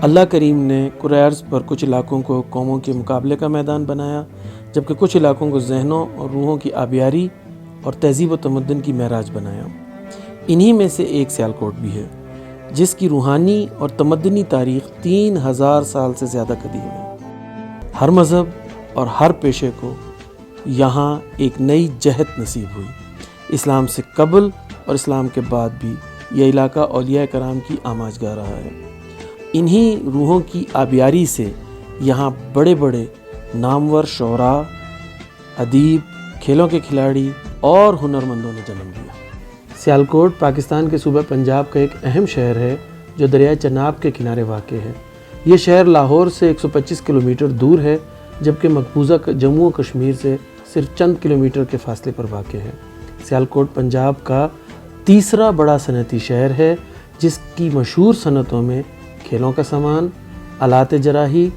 اللہ کریم نے کرۂ ارض پر کچھ علاقوں کو قوموں کے مقابلے کا میدان بنایا، جبکہ کچھ علاقوں کو ذہنوں اور روحوں کی آبیاری اور تہذیب و تمدن کی معراج بنایا۔ انہی میں سے ایک سیالکوٹ بھی ہے، جس کی روحانی اور تمدنی تاریخ 3000 سال سے زیادہ قدیم ہے۔ ہر مذہب اور ہر پیشے کو یہاں ایک نئی جہت نصیب ہوئی۔ اسلام سے قبل اور اسلام کے بعد بھی یہ علاقہ اولیاء کرام کی آماجگاہ رہا ہے۔ انہی روحوں کی آبیاری سے یہاں بڑے بڑے نامور شعراء، ادیب، کھیلوں کے کھلاڑی اور ہنرمندوں نے جنم لیا۔ سیالکوٹ پاکستان کے صوبہ پنجاب کا ایک اہم شہر ہے جو دریائے چناب کے کنارے واقع ہے۔ یہ شہر لاہور سے 125 کلومیٹر دور ہے، جبکہ مقبوضہ جموں و کشمیر سے صرف چند کلومیٹر کے فاصلے پر واقع ہے۔ سیالکوٹ پنجاب کا تیسرا بڑا صنعتی شہر ہے، جس کی مشہور صنعتوں میں کھیلوں کا سامان، آلات جراحی،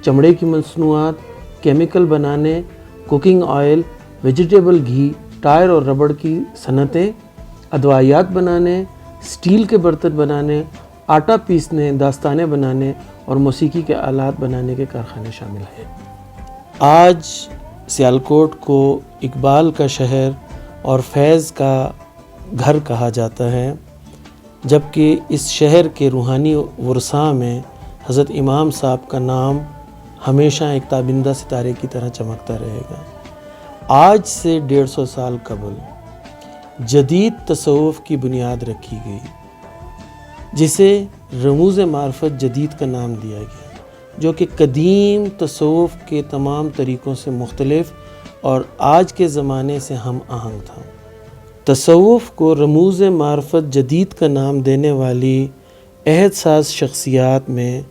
چمڑے کی مصنوعات، کیمیکل بنانے، کوکنگ آئل، ویجیٹیبل گھی، ٹائر اور ربڑ کی صنعتیں، ادویات بنانے، سٹیل کے برتن بنانے، آٹا پیسنے، داستانے بنانے اور موسیقی کے آلات بنانے کے کارخانے شامل ہیں۔ آج سیالکوٹ کو اقبال کا شہر اور فیض کا گھر کہا جاتا ہے، جبکہ اس شہر کے روحانی ورثاء میں حضرت امام صاحب کا نام ہمیشہ ایک تابندہ ستارے کی طرح چمکتا رہے گا۔ آج سے 150 سال قبل جدید تصوف کی بنیاد رکھی گئی، جسے رموز معرفت جدید کا نام دیا گیا، جو کہ قدیم تصوف کے تمام طریقوں سے مختلف اور آج کے زمانے سے ہم آہنگ تھا۔ تصوف کو رموز معرفت جدید کا نام دینے والی عہد ساز شخصیات میں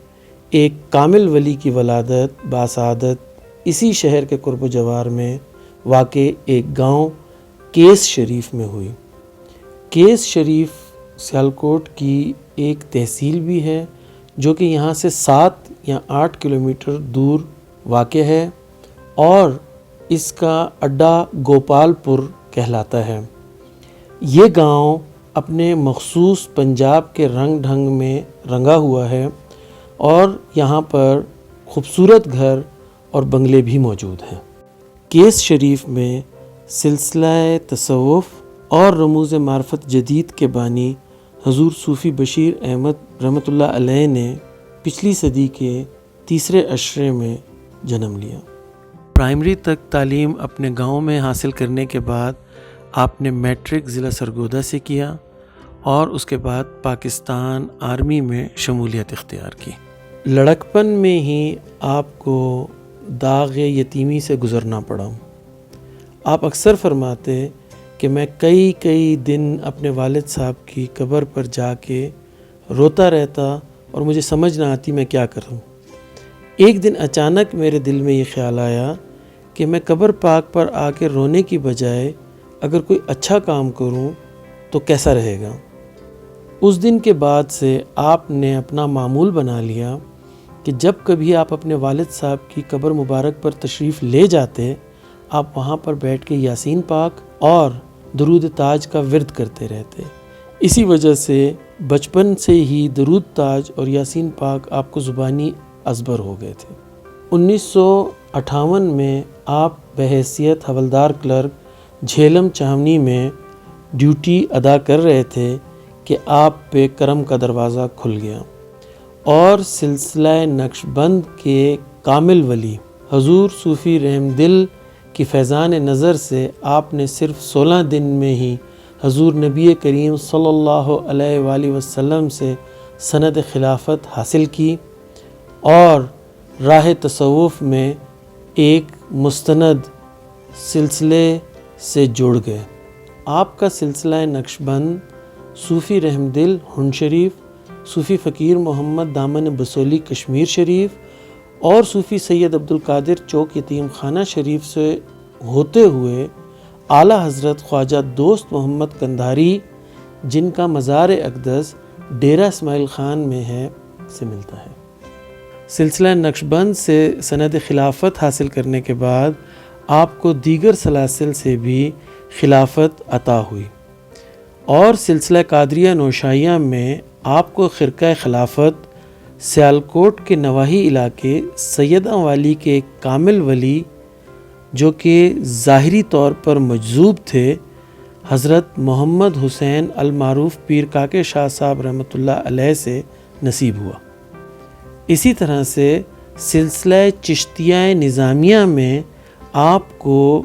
ایک کامل ولی کی ولادت باسعادت اسی شہر کے قرب و جوار میں واقع ایک گاؤں کیس شریف میں ہوئی۔ کیس شریف سیالکوٹ کی ایک تحصیل بھی ہے، جو کہ یہاں سے 7 یا 8 کلومیٹر دور واقع ہے، اور اس کا اڈا گوپال پور کہلاتا ہے۔ یہ گاؤں اپنے مخصوص پنجاب کے رنگ ڈھنگ میں رنگا ہوا ہے، اور یہاں پر خوبصورت گھر اور بنگلے بھی موجود ہیں۔ کیس شریف میں سلسلہ تصوف اور رموز معرفت جدید کے بانی حضور صوفی بشیر احمد رحمۃ اللہ علیہ نے پچھلی صدی کے تیسرے عشرے میں جنم لیا۔ پرائمری تک تعلیم اپنے گاؤں میں حاصل کرنے کے بعد آپ نے میٹرک ضلع سرگودا سے کیا، اور اس کے بعد پاکستان آرمی میں شمولیت اختیار کی۔ لڑکپن میں ہی آپ کو داغ یتیمی سے گزرنا پڑا۔ آپ اکثر فرماتے کہ میں کئی دن اپنے والد صاحب کی قبر پر جا کے روتا رہتا اور مجھے سمجھ نہ آتی میں کیا کروں۔ ایک دن اچانک میرے دل میں یہ خیال آیا کہ میں قبر پاک پر آ کے رونے کی بجائے اگر کوئی اچھا کام کروں تو کیسا رہے گا۔ اس دن کے بعد سے آپ نے اپنا معمول بنا لیا کہ جب کبھی آپ اپنے والد صاحب کی قبر مبارک پر تشریف لے جاتے، آپ وہاں پر بیٹھ کے یاسین پاک اور درود تاج کا ورد کرتے رہتے۔ اسی وجہ سے بچپن سے ہی درود تاج اور یاسین پاک آپ کو زبانی ازبر ہو گئے تھے۔ 1958 میں آپ بحیثیت حوالدار کلرک جھیلم چھاونی میں ڈیوٹی ادا کر رہے تھے کہ آپ پہ کرم کا دروازہ کھل گیا، اور سلسلہ نقش بند کے کامل ولی حضور صوفی رحم دل کی فیضان نظر سے آپ نے صرف 16 دن میں ہی حضور نبی کریم صلی اللہ علیہ وآلہ وسلم سے سند خلافت حاصل کی، اور راہ تصوف میں ایک مستند سلسلے سے جڑ گئے۔ آپ کا سلسلہ نقش بند صوفی رحم دل ہنڈ شریف، صوفی فقیر محمد دامن بسولی کشمیر شریف، اور صوفی سید عبدالقادر چوک یتیم خانہ شریف سے ہوتے ہوئے اعلیٰ حضرت خواجہ دوست محمد قندھاری، جن کا مزار اقدس ڈیرہ اسماعیل خان میں ہے، سے ملتا ہے۔ سلسلہ نقش بند سے سند خلافت حاصل کرنے کے بعد آپ کو دیگر سلاسل سے بھی خلافت عطا ہوئی، اور سلسلہ قادریہ نوشائیہ میں آپ کو خرقہ خلافت سیالکوٹ کے نواحی علاقے سیدہ والی کے ایک کامل ولی جو کہ ظاہری طور پر مجذوب تھے، حضرت محمد حسین المعروف پیر کاکے شاہ صاحب رحمۃ اللہ علیہ سے نصیب ہوا۔ اسی طرح سے سلسلہ چشتیہ نظامیہ میں آپ کو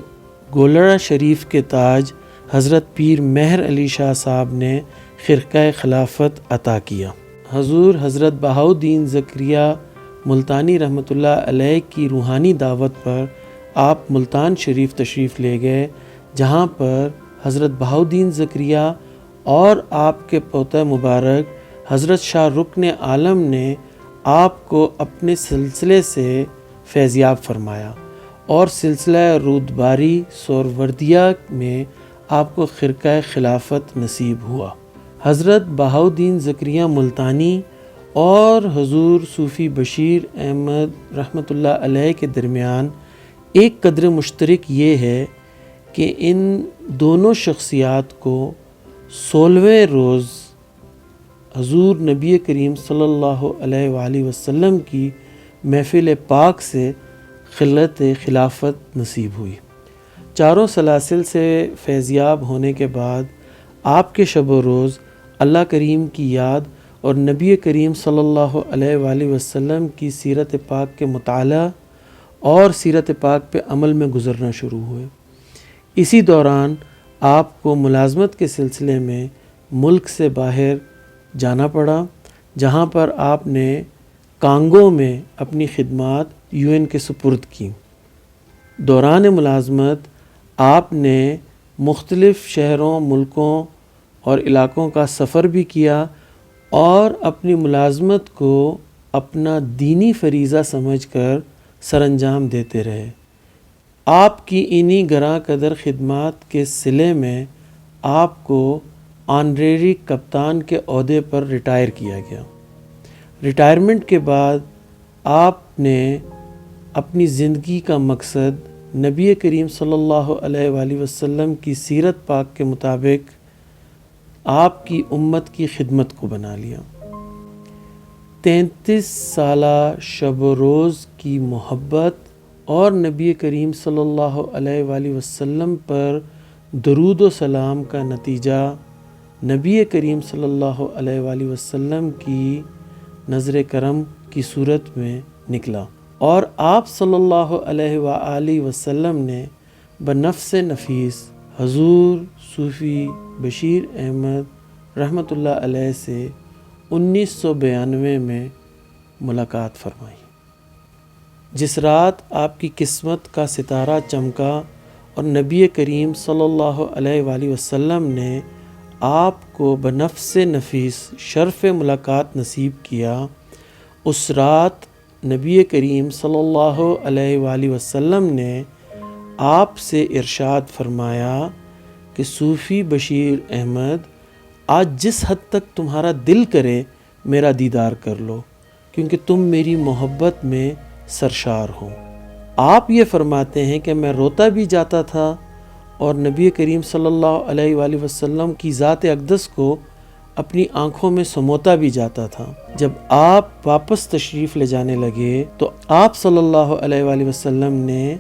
گولڑا شریف کے تاج حضرت پیر مہر علی شاہ صاحب نے خرقہ خلافت عطا کیا۔ حضور حضرت بہاؤالدین زکریا ملتانی رحمۃ اللہ علیہ کی روحانی دعوت پر آپ ملتان شریف تشریف لے گئے، جہاں پر حضرت بہاؤالدین زکریا اور آپ کے پوتہ مبارک حضرت شاہ رکن عالم نے آپ کو اپنے سلسلے سے فیضیاب فرمایا اور سلسلہ رودباری سوروردیہ میں آپ کو خرقہ خلافت نصیب ہوا۔ حضرت بہاؤالدین زکریا ملتانی اور حضور صوفی بشیر احمد رحمۃ اللہ علیہ کے درمیان ایک قدر مشترک یہ ہے کہ ان دونوں شخصیات کو 16ویں روز حضور نبی کریم صلی اللہ علیہ وآلہ وسلم کی محفل پاک سے خلعت خلافت نصیب ہوئی۔ چاروں سلاسل سے فیضیاب ہونے کے بعد آپ کے شب و روز اللہ کریم کی یاد اور نبی کریم صلی اللہ علیہ وآلہ وسلم کی سیرت پاک کے مطالعہ اور سیرت پاک پہ عمل میں گزرنا شروع ہوئے۔ اسی دوران آپ کو ملازمت کے سلسلے میں ملک سے باہر جانا پڑا، جہاں پر آپ نے کانگو میں اپنی خدمات UN کے سپرد کی۔ دوران ملازمت آپ نے مختلف شہروں، ملکوں اور علاقوں کا سفر بھی کیا اور اپنی ملازمت کو اپنا دینی فریضہ سمجھ کر سر انجام دیتے رہے۔ آپ کی انہی گراں قدر خدمات کے صلے میں آپ کو آنریری کپتان کے عہدے پر ریٹائر کیا گیا۔ ریٹائرمنٹ کے بعد آپ نے اپنی زندگی کا مقصد نبی کریم صلی اللہ علیہ وآلہ وسلم کی سیرت پاک کے مطابق آپ کی امت کی خدمت کو بنا لیا۔ 33 سالہ شب و روز کی محبت اور نبی کریم صلی اللہ علیہ وآلہ وسلم پر درود و سلام کا نتیجہ نبی کریم صلی اللہ علیہ وآلہ وسلم کی نظر کرم کی صورت میں نکلا، اور آپ صلی اللہ علیہ وآلہ وسلم نے بنفس نفیس حضور صوفی بشیر احمد رحمۃ اللہ علیہ سے 1992 میں ملاقات فرمائی۔ جس رات آپ کی قسمت کا ستارہ چمکا اور نبی کریم صلی اللہ علیہ وآلہ وسلم نے آپ کو بنفس نفیس شرف ملاقات نصیب کیا، اس رات نبی کریم صلی اللہ علیہ وآلہ وسلم نے آپ سے ارشاد فرمایا کہ صوفی بشیر احمد، آج جس حد تک تمہارا دل کرے میرا دیدار کر لو، کیونکہ تم میری محبت میں سرشار ہو۔ آپ یہ فرماتے ہیں کہ میں روتا بھی جاتا تھا اور نبی کریم صلی اللہ علیہ وآلہ وسلم کی ذات اقدس کو اپنی آنکھوں میں سموتا بھی جاتا تھا۔ جب آپ واپس تشریف لے جانے لگے تو آپ صلی اللہ علیہ وآلہ وسلم نے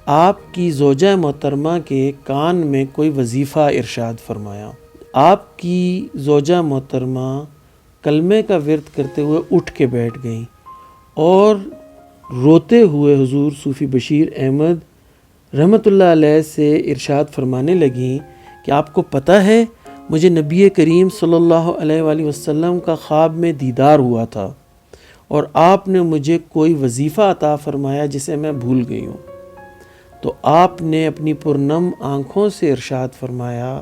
آپ کی زوجہ محترمہ کے کان میں کوئی وظیفہ ارشاد فرمایا۔ آپ کی زوجہ محترمہ کلمے کا ورد کرتے ہوئے اٹھ کے بیٹھ گئیں اور روتے ہوئے حضور صوفی بشیر احمد رحمۃ اللہ علیہ سے ارشاد فرمانے لگیں کہ آپ کو پتہ ہے مجھے نبی کریم صلی اللہ علیہ وآلہ وسلم کا خواب میں دیدار ہوا تھا اور آپ نے مجھے کوئی وظیفہ عطا فرمایا جسے میں بھول گئی ہوں۔ تو آپ نے اپنی پرنم آنکھوں سے ارشاد فرمایا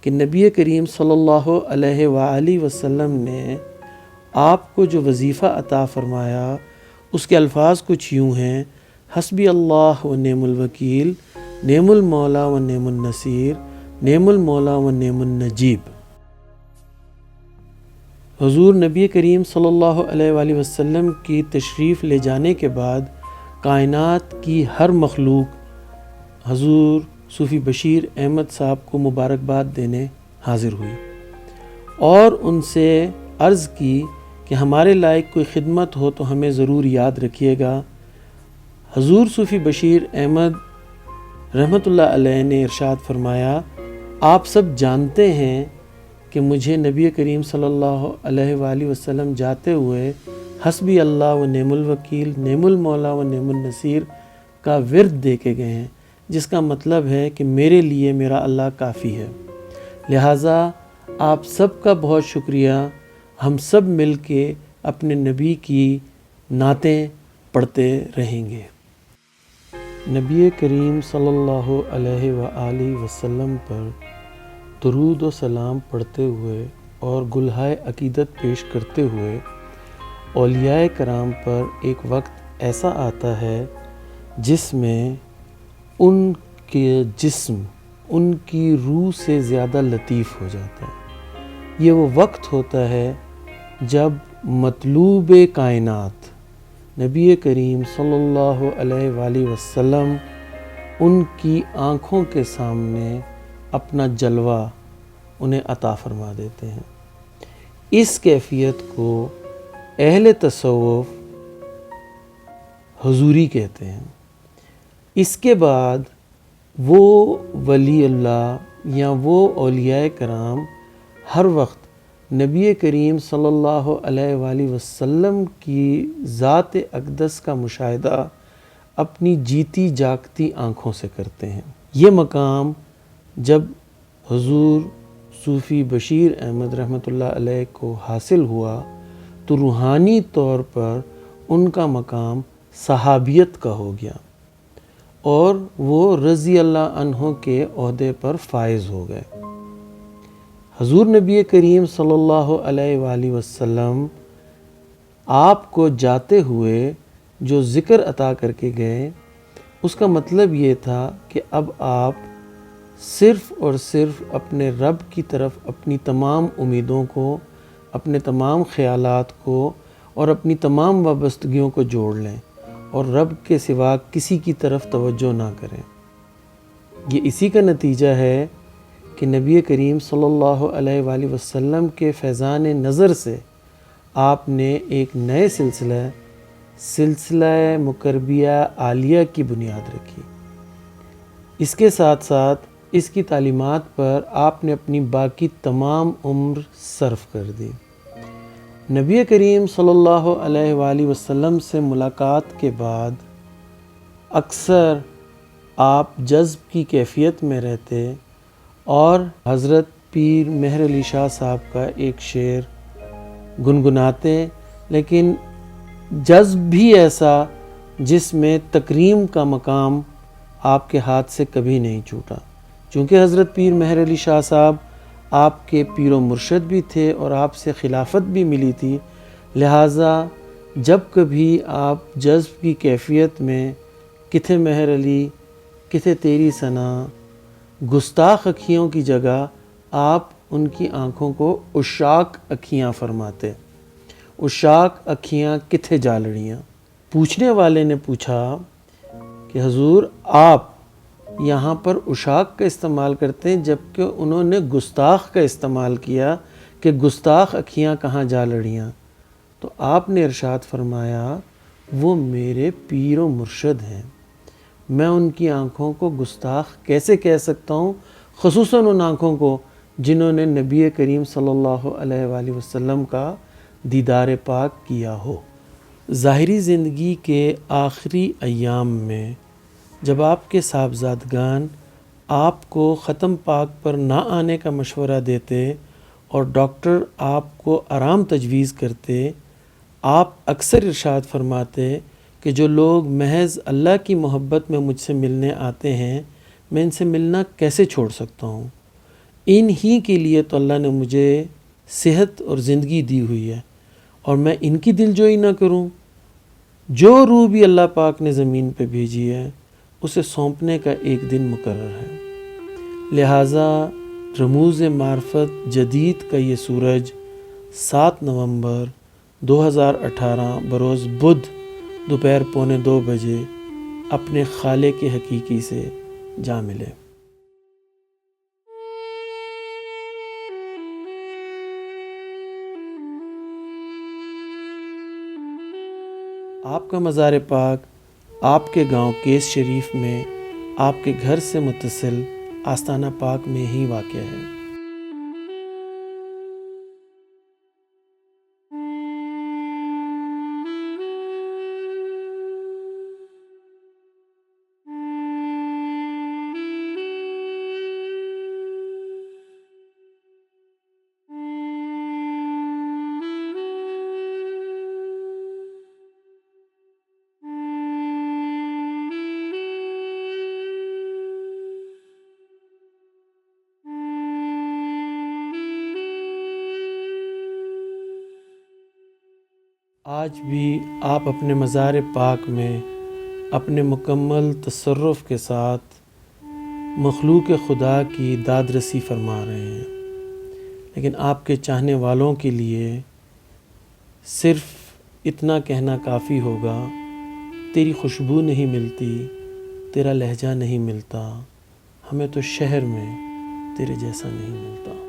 کہ نبی کریم صلی اللہ علیہ وآلہ وسلم نے آپ کو جو وظیفہ عطا فرمایا اس کے الفاظ کچھ یوں ہیں: حسبی اللہ و نعم الوکیل، نعم المولا و نعم النصیر، نعم المولا و نعم النجیب۔ حضور نبی کریم صلی اللہ علیہ وآلہ وسلم کی تشریف لے جانے کے بعد کائنات کی ہر مخلوق حضور صوفی بشیر احمد صاحب کو مبارکباد دینے حاضر ہوئی اور ان سے عرض کی کہ ہمارے لائق کوئی خدمت ہو تو ہمیں ضرور یاد رکھیے گا۔ حضور صوفی بشیر احمد رحمۃ اللہ علیہ نے ارشاد فرمایا، آپ سب جانتے ہیں کہ مجھے نبی کریم صلی اللہ علیہ وآلہ وسلم جاتے ہوئے حسبی اللہ و نعم الوکیل، نعم المولا و نعم النصیر کا ورد دے کے گئے ہیں، جس کا مطلب ہے کہ میرے لیے میرا اللہ کافی ہے۔ لہٰذا آپ سب کا بہت شکریہ، ہم سب مل کے اپنے نبی کی نعتیں پڑھتے رہیں گے۔ نبی کریم صلی اللہ علیہ وآلہ وسلم پر درود و سلام پڑھتے ہوئے اور گلہائے عقیدت پیش کرتے ہوئے اولیاء کرام پر ایک وقت ایسا آتا ہے جس میں ان کے جسم ان کی روح سے زیادہ لطیف ہو جاتا ہے۔ یہ وہ وقت ہوتا ہے جب مطلوب کائنات نبی کریم صلی اللہ علیہ وآلہ وسلم ان کی آنکھوں کے سامنے اپنا جلوہ انہیں عطا فرما دیتے ہیں۔ اس کیفیت کو اہل تصوف حضوری کہتے ہیں۔ اس کے بعد وہ ولی اللہ یا وہ اولیاء کرام ہر وقت نبی کریم صلی اللہ علیہ وآلہ وسلم کی ذات اقدس کا مشاہدہ اپنی جیتی جاگتی آنکھوں سے کرتے ہیں۔ یہ مقام جب حضور صوفی بشیر احمد رحمۃ اللہ علیہ کو حاصل ہوا تو روحانی طور پر ان کا مقام صحابیت کا ہو گیا اور وہ رضی اللہ عنہ کے عہدے پر فائز ہو گئے۔ حضور نبی کریم صلی اللہ علیہ وآلہ وسلم آپ کو جاتے ہوئے جو ذکر عطا کر کے گئے، اس کا مطلب یہ تھا کہ اب آپ صرف اور صرف اپنے رب کی طرف اپنی تمام امیدوں کو، اپنے تمام خیالات کو اور اپنی تمام وابستگیوں کو جوڑ لیں اور رب کے سوا کسی کی طرف توجہ نہ کریں۔ یہ اسی کا نتیجہ ہے کہ نبی کریم صلی اللہ علیہ وآلہ وسلم کے فیضان نظر سے آپ نے ایک نئے سلسلہ مقربیہ عالیہ کی بنیاد رکھی۔ اس کے ساتھ ساتھ اس کی تعلیمات پر آپ نے اپنی باقی تمام عمر صرف کر دی۔ نبی کریم صلی اللہ علیہ وآلہ وسلم سے ملاقات کے بعد اکثر آپ جذب کی کیفیت میں رہتے اور حضرت پیر مہر علی شاہ صاحب کا ایک شعر گنگناتے، لیکن جذب بھی ایسا جس میں تکریم کا مقام آپ کے ہاتھ سے کبھی نہیں چھوٹا، چونکہ حضرت پیر مہر علی شاہ صاحب آپ کے پیر و مرشد بھی تھے اور آپ سے خلافت بھی ملی تھی، لہٰذا جب کبھی آپ جذب کی کیفیت میں کتھے مہر علی کتھے تیری ثنا گستاخ اکھیوں کی جگہ آپ ان کی آنکھوں کو عشاق اکھیاں فرماتے۔ عشاق اکھیاں کتھے جا لڑیاں۔ پوچھنے والے نے پوچھا کہ حضور آپ یہاں پر عشاق کا استعمال کرتے ہیں جبکہ انہوں نے گستاخ کا استعمال کیا کہ گستاخ اکھیاں کہاں جا لڑیاں۔ تو آپ نے ارشاد فرمایا وہ میرے پیر و مرشد ہیں، میں ان کی آنکھوں کو گستاخ کیسے کہہ سکتا ہوں، خصوصاً ان آنکھوں کو جنہوں نے نبی کریم صلی اللہ علیہ وآلہ وسلم کا دیدار پاک کیا ہو۔ ظاہری زندگی کے آخری ایام میں جب آپ کے صاحبزادگان آپ کو ختم پاک پر نہ آنے کا مشورہ دیتے اور ڈاکٹر آپ کو آرام تجویز کرتے، آپ اکثر ارشاد فرماتے کہ جو لوگ محض اللہ کی محبت میں مجھ سے ملنے آتے ہیں میں ان سے ملنا کیسے چھوڑ سکتا ہوں، ان ہی کے لیے تو اللہ نے مجھے صحت اور زندگی دی ہوئی ہے اور میں ان کی دلجوئی نہ کروں۔ جو روح بھی اللہ پاک نے زمین پہ بھیجی ہے اسے سونپنے کا ایک دن مقرر ہے، لہٰذا رموز معرفت جدید کا یہ سورج 7 نومبر 2018 بروز بدھ دوپہر 1:45 بجے اپنے خالق حقیقی سے جا ملے۔ آپ کا مزار پاک آپ کے گاؤں کیس شریف میں آپ کے گھر سے متصل آستانہ پاک میں ہی واقع ہے۔ آج بھی آپ اپنے مزار پاک میں اپنے مکمل تصرف کے ساتھ مخلوق خدا کی داد رسی فرما رہے ہیں، لیکن آپ کے چاہنے والوں کے لیے صرف اتنا کہنا کافی ہوگا، تیری خوشبو نہیں ملتی، تیرا لہجہ نہیں ملتا، ہمیں تو شہر میں تیرے جیسا نہیں ملتا۔